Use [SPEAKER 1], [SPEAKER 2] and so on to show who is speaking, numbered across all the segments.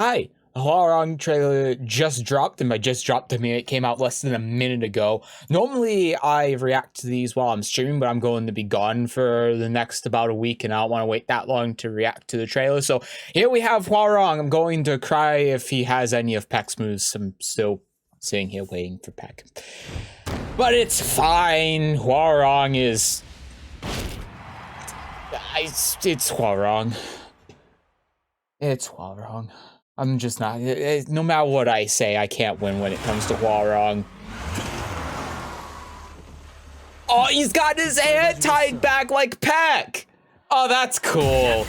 [SPEAKER 1] Hi, the Hwoarang trailer just dropped, and by just dropped I mean it came out less than a minute ago. Normally I react to these while I'm streaming, but I'm going to be gone for the next about a week, and I don't want to wait that long to react to the trailer. So here we have Hwoarang. I'm going to cry if he has any of Paek's moves. I'm still sitting here waiting for Paek. But it's fine. Hwoarang is... It's Hwoarang. It's Hwoarang. I'm just not... no matter what I say, I can't win when it comes to Hwoarang. Oh, he's got his hair tied back like Paek! Oh, that's cool.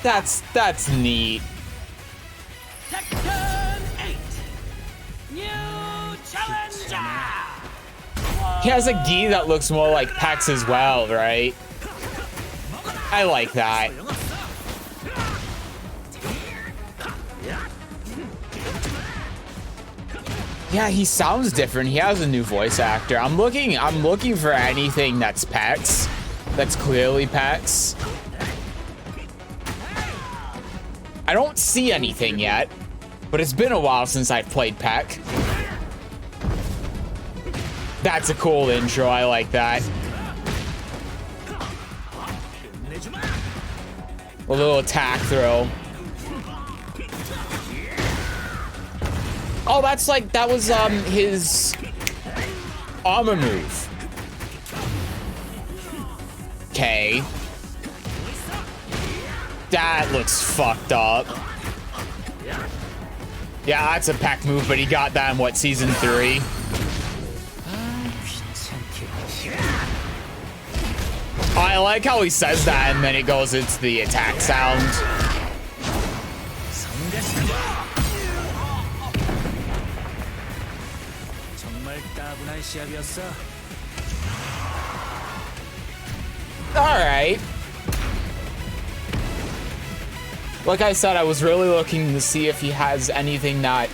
[SPEAKER 1] That's neat.
[SPEAKER 2] Tekken 8. New challenger.
[SPEAKER 1] He has a gi that looks more like Paek's as well, right? I like that. Yeah, he sounds different. He has a new voice actor. I'm looking for anything that's Paek's. That's clearly Paek's. I don't see anything yet, but it's been a while since I've played Paek. That's a cool intro. I like that. A little attack throw. Oh, that's like, that was his armor move. Okay. That looks fucked up. Yeah, that's a Paek move, but he got that in what, season 3? I like how he says that and then it goes into the attack sound. Alright. Like I said, I was really looking to see if he has anything that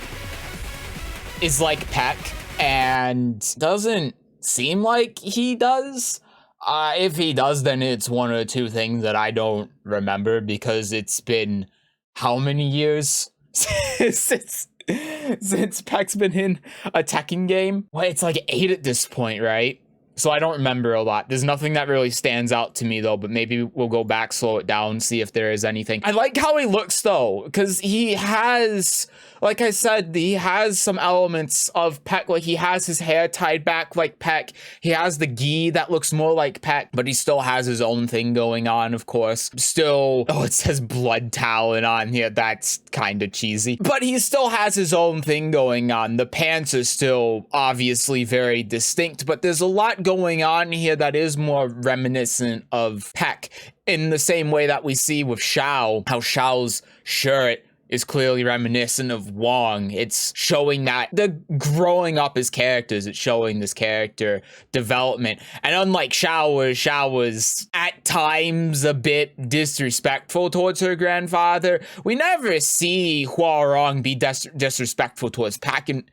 [SPEAKER 1] is like Paek, and doesn't seem like he does. If he does, then it's one or two things that I don't remember, because it's been how many years since Paek's been in a Tekken game? Well, it's like 8 at this point, right? So I don't remember a lot. There's nothing that really stands out to me, though, but maybe we'll go back, slow it down, see if there is anything. I like how he looks, though, because he has, like I said, he has some elements of Paek. Like, he has his hair tied back like Paek. He has the gi that looks more like Paek, but he still has his own thing going on, of course. Still, oh, it says blood talon on here. That's kind of cheesy. But he still has his own thing going on. The pants are still obviously very distinct, but there's a lot going on here that is more reminiscent of Paek, in the same way that we see with Xiao, how Xiao's shirt is clearly reminiscent of Wong. It's showing that they're growing up as characters. It's showing this character development. And unlike Xiao, where Xiao was at times a bit disrespectful towards her grandfather, we never see Hwoarang be disrespectful towards Paek.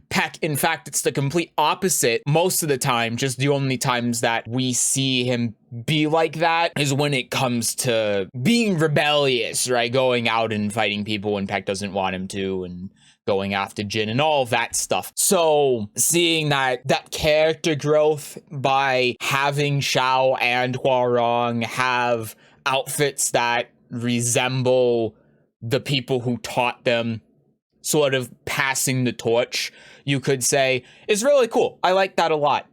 [SPEAKER 1] Paek, in fact, it's the complete opposite most of the time. Just the only times that we see him be like that is when it comes to being rebellious, right? Going out and fighting people when Paek doesn't want him to, and going after Jin and all of that stuff. So seeing that character growth by having Xiao and Hwoarang have outfits that resemble the people who taught them, sort of passing the torch, you could say, is really cool. I like that a lot.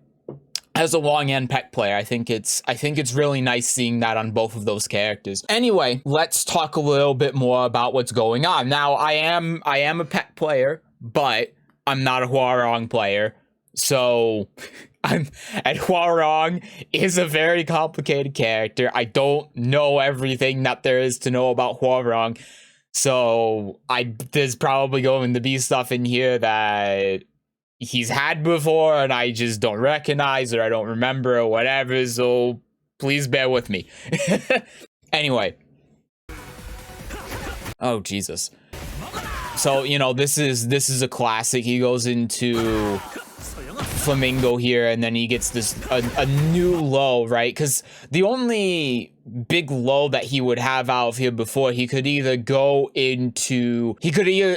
[SPEAKER 1] As a Wong and Paek player, I think it's really nice seeing that on both of those characters. Anyway, let's talk a little bit more about what's going on. Now, I am a Paek player, but I'm not a Hwoarang player. So and Hwoarang is a very complicated character. I don't know everything that there is to know about Hwoarang. So there's probably going to be stuff in here that he's had before and I just don't recognize, or I don't remember, or whatever, so please bear with me. Anyway. Oh, Jesus. So, you know, this is a classic. He goes into flamingo here, and then he gets this a new low, right? Because the only big low that he would have out of here before, he could either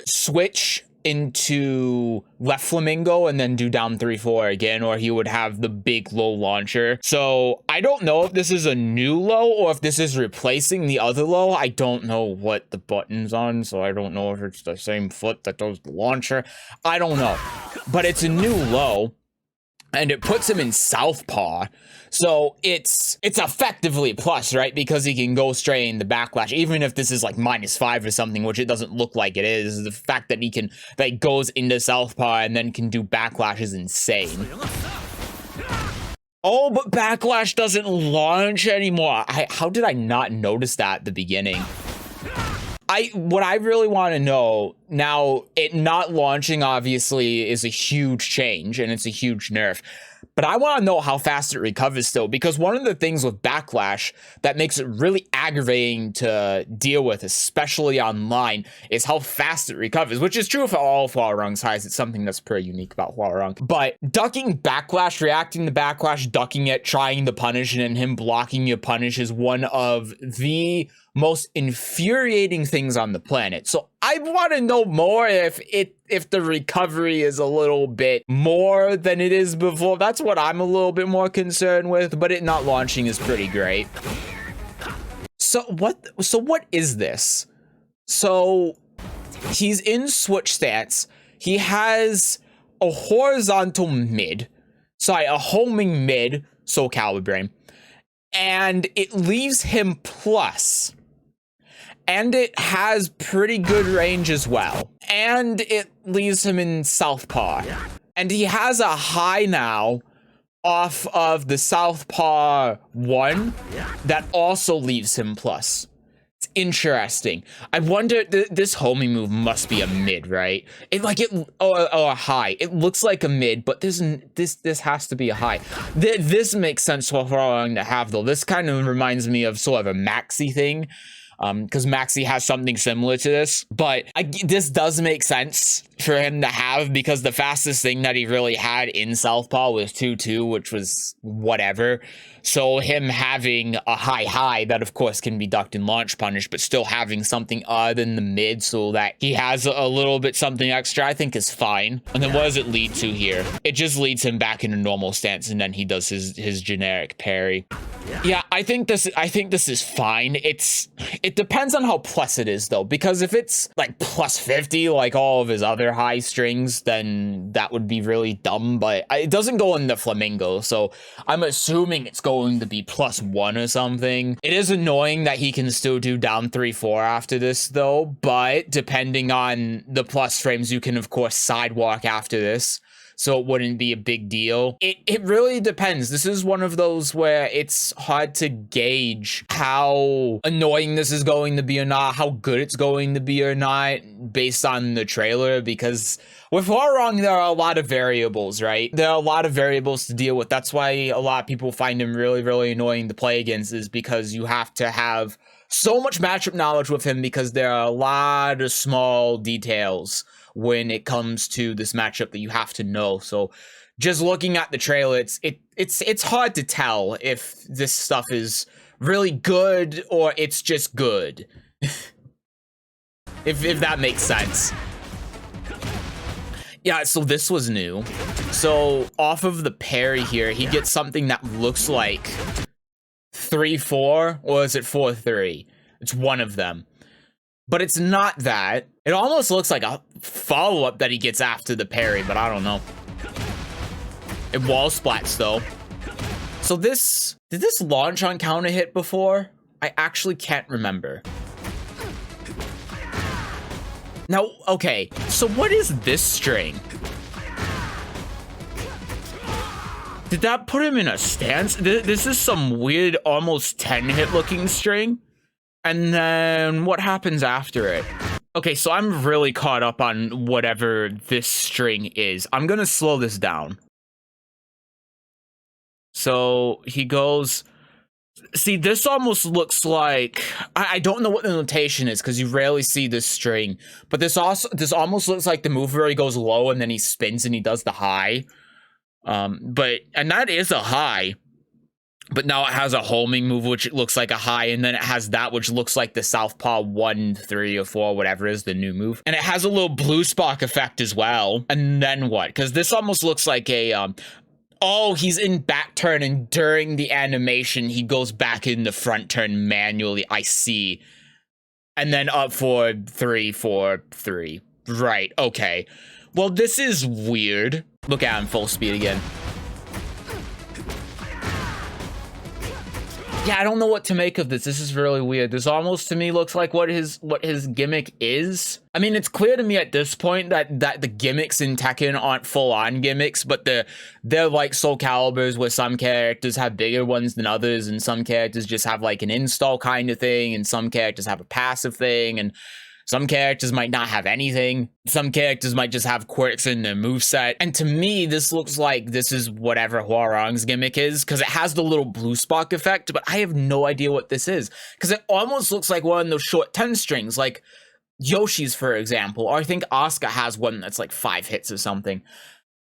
[SPEAKER 1] switch into left flamingo and then do down 3-4 again, or he would have the big low launcher. So I don't know if this is a new low or if this is replacing the other low. I don't know what the button's on, so I don't know if it's the same foot that does the launcher. I don't know, but it's a new low and it puts him in southpaw. So it's effectively plus, right? Because he can go straight in the backlash, even if this is like -5 or something, which it doesn't look like it is. The fact that he goes into southpaw and then can do backlash is insane. Oh, but backlash doesn't launch anymore. How did I not notice that at the beginning? What I really want to know now, it not launching obviously is a huge change and it's a huge nerf. But I want to know how fast it recovers still, because one of the things with backlash that makes it really aggravating to deal with, especially online, is how fast it recovers, which is true for all of Hwoarang's highs. It's something that's pretty unique about Hwoarang. But ducking backlash, reacting to backlash, ducking it, trying to punish it, and him blocking your punish is one of the most infuriating things on the planet. So I want to know more if the recovery is a little bit more than it is before. That's what I'm a little bit more concerned with, but it not launching is pretty great. So what is this? So he's in switch stance. He has a horizontal mid. Sorry, a homing mid, so calibrating. And it leaves him plus. And it has pretty good range as well. And it leaves him in southpaw. And he has a high now off of the southpaw 1 that also leaves him plus. It's interesting. I wonder, this homing move must be a mid, right? A high. It looks like a mid, but this has to be a high. This makes sense for Hwoarang to have, though. This kind of reminds me of sort of a maxi thing. Because Maxi has something similar to this, but this does make sense for him to have, because the fastest thing that he really had in southpaw was 2-2, which was whatever. So him having a high that of course can be ducked and launch punish, but still having something other than the mid so that he has a little bit something extra, I think is fine. And then what does it lead to here? It just leads him back into normal stance, and then he does his generic parry. Yeah, I think this is fine. It depends on how plus it is, though, because if it's like plus 50 like all of his other high strings, then that would be really dumb. But it doesn't go in the flamingo, so I'm assuming it's going to be +1 or something. It is annoying that he can still do down 3-4 after this, though, but depending on the plus frames, you can of course sidewalk after this, so it wouldn't be a big deal. It really depends. This is one of those where it's hard to gauge how annoying this is going to be or not, how good it's going to be or not, based on the trailer, because with Hwoarang, there are a lot of variables, right? There are a lot of variables to deal with. That's why a lot of people find him really, really annoying to play against, is because you have to have so much matchup knowledge with him, because there are a lot of small details when it comes to this matchup that you have to know. So just looking at the trailer, it's hard to tell if this stuff is really good or it's just good. if that makes sense. Yeah, so this was new. So off of the parry here, he gets something that looks like 3-4, or is it 4-3? It's one of them. But it's not that. It almost looks like a follow-up that he gets after the parry, but I don't know. It wall splats, though. So did this launch on counter hit before? I actually can't remember. Now, okay, so what is this string? Did that put him in a stance? This is some weird, almost 10-hit looking string. And then what happens after it? Okay, so I'm really caught up on whatever this string is. I'm gonna slow this down. So he goes... See, this almost looks like... I don't know what the notation is, because you rarely see this string. But this almost looks like the move where he goes low and then he spins and he does the high. And that is a high. But now it has a homing move, which looks like a high, and then it has that, which looks like the Southpaw 1, 3, or 4, whatever is the new move. And it has a little blue spark effect as well. And then what? Because this almost looks like a, oh, he's in back turn, and during the animation, he goes back in the front turn manually. I see. And then up 4, 3, 4, 3. Right, okay. Well, this is weird. Look at him full speed again. Yeah, I don't know what to make of this. This is really weird. This almost to me looks like what his gimmick is. I mean, it's clear to me at this point that the gimmicks in Tekken aren't full-on gimmicks, but they're like Soul Caliburs, where some characters have bigger ones than others, and some characters just have like an install kind of thing, and some characters have a passive thing, and some characters might not have anything. Some characters might just have quirks in their moveset. And to me, this looks like this is whatever Hwoarang's gimmick is, because it has the little blue spark effect, but I have no idea what this is. Because it almost looks like one of those short 10 strings, like Yoshi's, for example. Or I think Asuka has one that's like 5 hits or something.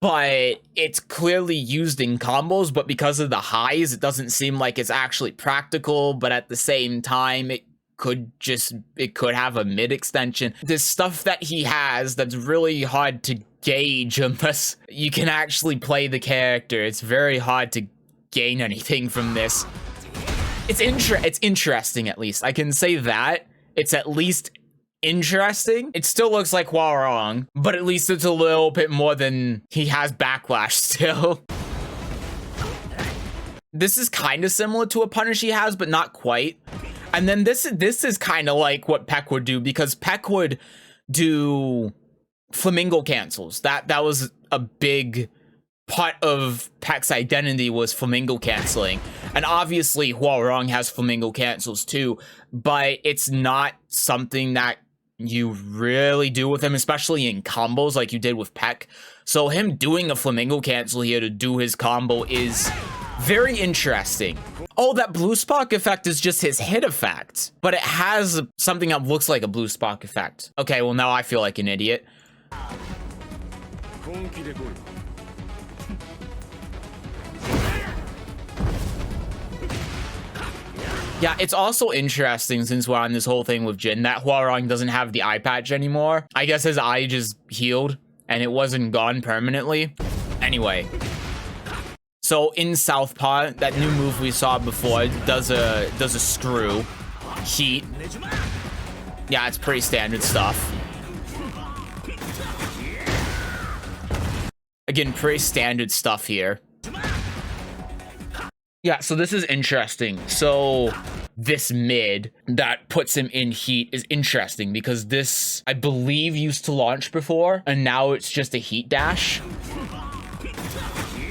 [SPEAKER 1] But it's clearly used in combos, but because of the highs, it doesn't seem like it's actually practical, but at the same time, it could have a mid extension. There's stuff that he has that's really hard to gauge unless you can actually play the character. It's very hard to gain anything from this. It's interesting, at least. I can say that. It's at least interesting. It still looks like Hwoarang, but at least it's a little bit more than he has backlash still. This is kind of similar to a punish he has, but not quite. And then this is kind of like what Peck would do, because Peck would do flamingo cancels. That was a big part of Peck's identity, was flamingo canceling. And obviously Hwoarang has flamingo cancels too, but it's not something that you really do with him, especially in combos like you did with Peck. So him doing a flamingo cancel here to do his combo is very interesting. Oh, that blue spark effect is just his hit effect, but it has something that looks like a blue spark effect. Okay, well now I feel like an idiot. Yeah, it's also interesting, since we're on this whole thing with Jin, that Hwoarang doesn't have the eye patch anymore. I guess his eye just healed and it wasn't gone permanently. Anyway. So in Southpaw, that new move we saw before does a screw, heat. Yeah, it's pretty standard stuff. Again, pretty standard stuff here. Yeah, so this is interesting. So this mid that puts him in heat is interesting, because this, I believe, used to launch before, and now it's just a heat dash.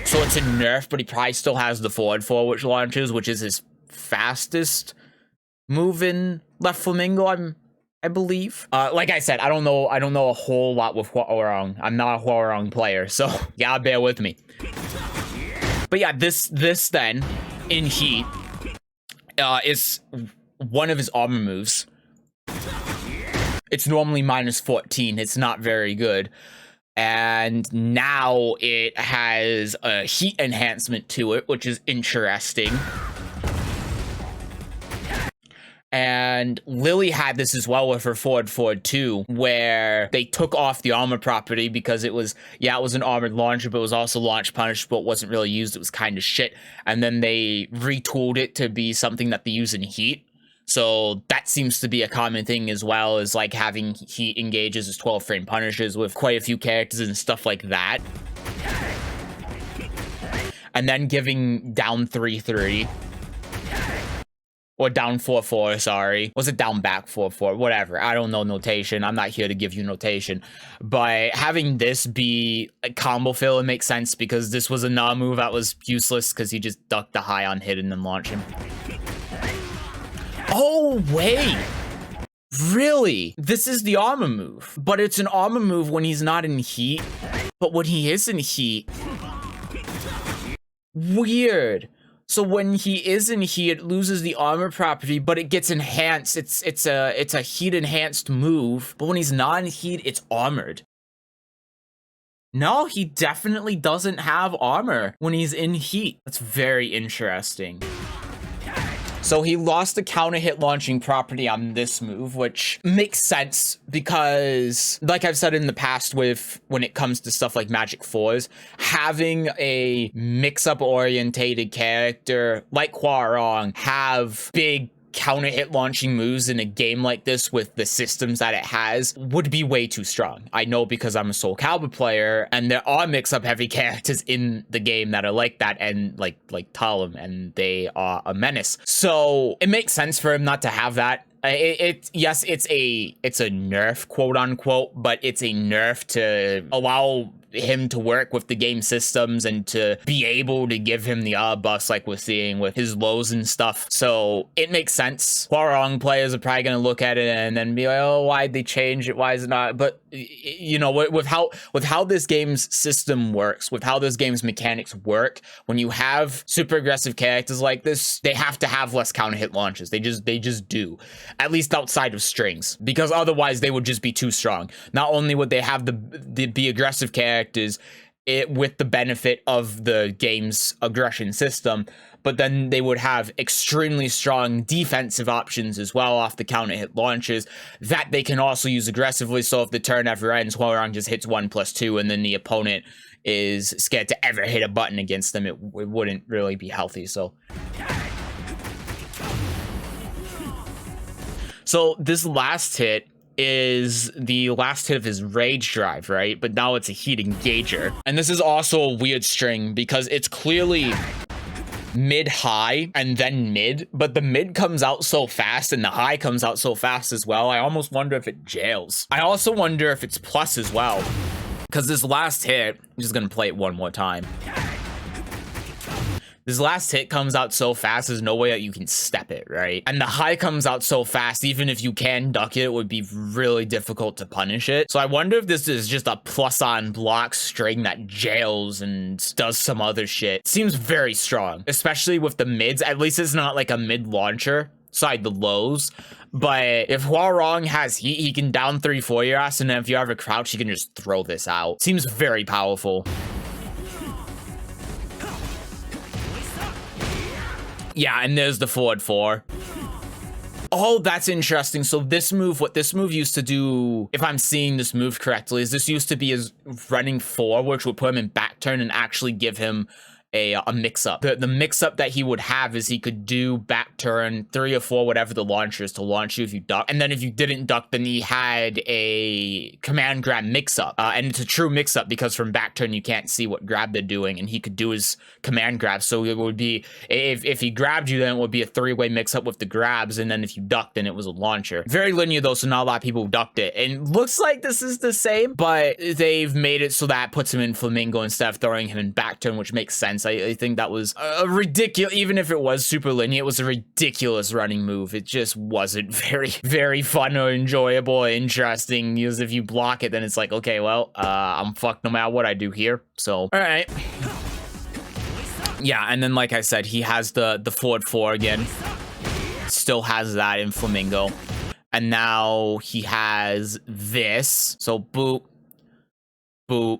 [SPEAKER 1] So it's a nerf, but he probably still has the forward four, which launches, which is his fastest move in left flamingo, I believe. Like I said, I don't know a whole lot with Hwoarang. I'm not a Hwoarang player, so yeah, bear with me. But yeah, this then in heat is one of his armor moves. It's normally -14. It's not very good. And now it has a heat enhancement to it, which is interesting. And Lily had this as well with her forward 2, where they took off the armor property because it was an armored launcher, but it was also launch punish, but wasn't really used. It was kind of shit. And then they retooled it to be something that they use in heat. So that seems to be a common thing as well, as like having heat engages as 12 frame punishes with quite a few characters and stuff like that. And then giving down 3-3. Or down 4-4, sorry. Was it down back 4-4? Whatever. I don't know notation. I'm not here to give you notation. But having this be a combo fill, it makes sense, because this was a Na move that was useless because he just ducked the high on hit and then launched him. Oh, wait. Really? This is the armor move. But it's an armor move when he's not in heat. But when he is in heat... Weird. So when he is in heat, it loses the armor property, but it gets enhanced. It's a heat enhanced move. But when he's not in heat, it's armored. No, he definitely doesn't have armor when he's in heat. That's very interesting. So he lost the counter hit launching property on this move, which makes sense because, like I've said in the past with when it comes to stuff like Magic 4s, having a mix-up orientated character like Hwoarang have big counter hit launching moves in a game like this with the systems that it has would be way too strong. I know because I'm a Soul Calibur player and there are mix-up heavy characters in the game that are like that, and like Talum, and they are a menace. So it makes sense for him not to have that. Yes, it's a nerf, quote unquote, but it's a nerf to allow him to work with the game systems and to be able to give him the buffs like we're seeing with his lows and stuff. So it makes sense. Hwoarang players are probably going to look at it and then be like, oh, why'd they change it? Why is it not? But you know, with how this game's system works, with how this game's mechanics work, when you have super aggressive characters like this, they have to have less counter hit launches. They just do, at least outside of strings, because otherwise they would just be too strong. Not only would they have the aggressive characters with the benefit of the game's aggression system, but then they would have extremely strong defensive options as well off the counter hit launches that they can also use aggressively. So if the turn ever ends, Hwoarang just hits 1+2 and then the opponent is scared to ever hit a button against them, it wouldn't really be healthy. So this last hit is the last hit of his rage drive, right? But now it's a heat engager. And this is also a weird string because it's clearly mid-high and then mid, but the mid comes out so fast and the high comes out so fast as well. I almost wonder if it jails. I also wonder if it's plus as well, because this last hit, I'm just gonna play it one more time. This last hit comes out so fast, there's no way that you can step it, right? And the high comes out so fast, even if you can duck it, it would be really difficult to punish it. So I wonder if this is just a plus on block string that jails and does some other shit. Seems very strong, especially with the mids. At least it's not like a mid launcher side the lows. But if Hwoarang has heat, he can down 3-4 your ass, and then if you ever crouch, you can just throw this out. Seems very powerful. Yeah, and there's the forward 4. Oh, that's interesting. So this move, what this move used to do, if I'm seeing this move correctly, is this used to be his running 4, which would put him in back turn and actually give him a mix-up. The mix-up that he would have is he could do back turn 3 or 4, whatever the launcher is, to launch you if you duck. And then if you didn't duck, then he had a command grab mix-up. And it's a true mix-up because from back turn, you can't see what grab they're doing, and he could do his command grab. So it would be, if he grabbed you, then it would be a 3-way mix-up with the grabs. And then if you ducked, then it was a launcher. Very linear though, so not a lot of people ducked it. And looks like this is the same, but they've made it so that puts him in Flamingo instead of throwing him in back turn, which makes sense. I think that was a ridiculous, even if it was super linear, it was a ridiculous running move. It just wasn't very fun or enjoyable or interesting, because if you block it, then it's like, okay, well, I'm fucked no matter what I do here. So, all right. Yeah, and then like I said, he has the forward 4 again. Still has that in Flamingo. And now he has this. So boop, boop.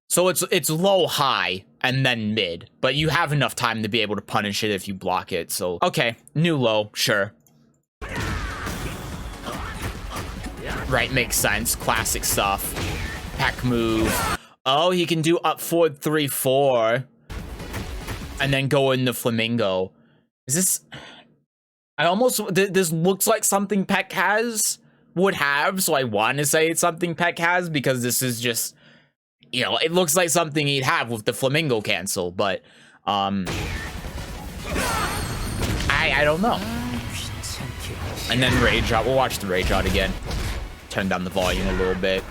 [SPEAKER 1] So it's low, high, and then mid, but you have enough time to be able to punish it if you block it. So, okay, new low, sure. Right, makes sense. Classic stuff. Peck move. Oh, he can do up forward 3-4, and then go into Flamingo. Is this... This looks like something Peck would have, so I want to say it's something Peck has, because this is just... You know, it looks like something he'd have with the Flamingo cancel, but, I don't know. And then Rage Out. We'll watch the Rage Out again. Turn down the volume a little bit.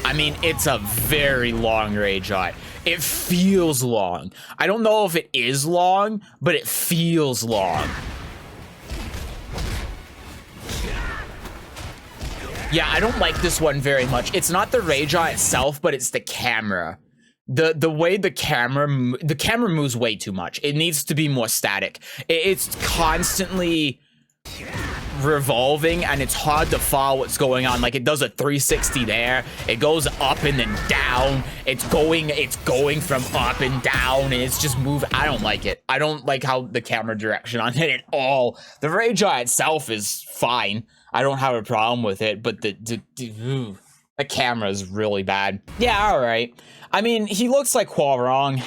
[SPEAKER 1] I mean, it's a very long Rage Out. It feels long. I don't know if it is long, but it feels long. Yeah, I don't like this one very much. It's not the Rage Eye itself, but it's the camera. The way the camera moves way too much. It needs to be more static. It's constantly revolving and it's hard to follow what's going on. Like, it does a 360 there, it goes up and then down, it's going from up and down, and it's just moving. I don't like it. I don't like how the camera direction on it at all. The rage eye itself is fine, I don't have a problem with it, but the camera is really bad. Yeah, all right. I mean, he looks like Hwoarang.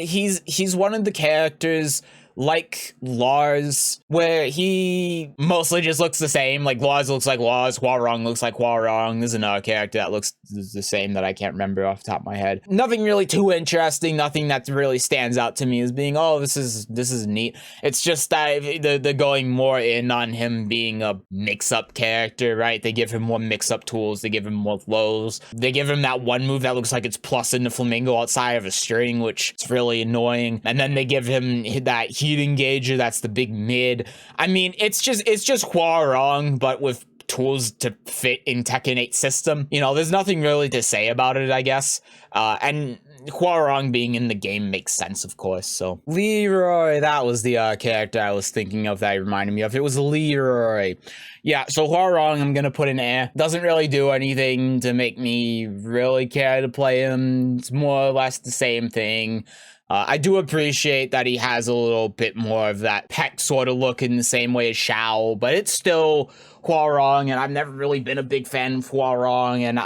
[SPEAKER 1] He's one of the characters like Lars, where he mostly just looks the same. Like, Lars looks like Lars, Hwoarang looks like Hwoarang. There's another character that looks the same that I can't remember off the top of my head. Nothing really too interesting, nothing that really stands out to me as being, oh, this is neat. It's just that they're going more in on him being a mix-up character, right? They give him more mix-up tools, they give him more lows, they give him that one move that looks like it's plus in the flamingo outside of a string, which is really annoying, and then they give him that heat engager, that's the big mid. I mean, it's just Hwoarang, but with tools to fit in Tekken 8 system. You know, there's nothing really to say about it, I guess. And Hwoarang being in the game makes sense, of course. So Leroy, that was the character I was thinking of that reminded me of. It was Leroy. Yeah, so Hwoarang, I'm gonna put in air. Doesn't really do anything to make me really care to play him. It's more or less the same thing. I do appreciate that he has a little bit more of that Peck sort of look in the same way as Shao, but it's still Hwoarang, and I've never really been a big fan of Hwoarang, and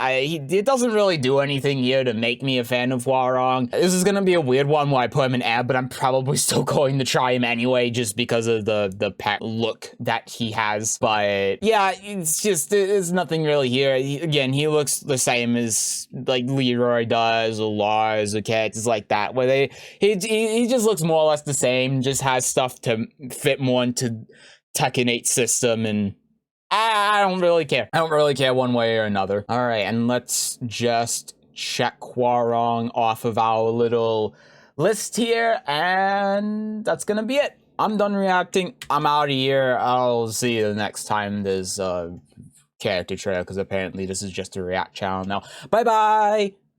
[SPEAKER 1] it doesn't really do anything here to make me a fan of Hwoarang. This is gonna be a weird one where I put him in air, but I'm probably still going to try him anyway, just because of the Peck look that he has. But yeah, it's just, there's nothing really here. Again, he looks the same as like Leroy does, or Lars, or characters like that, where he just looks more or less the same, just has stuff to fit more into Tekken 8 system, and I don't really care. I don't really care one way or another. All right, and let's just check Hwoarang off of our little list here, and that's gonna be it. I'm done reacting. I'm out of here. I'll see you the next time there's a character trailer, because apparently this is just a react channel now. Bye-bye!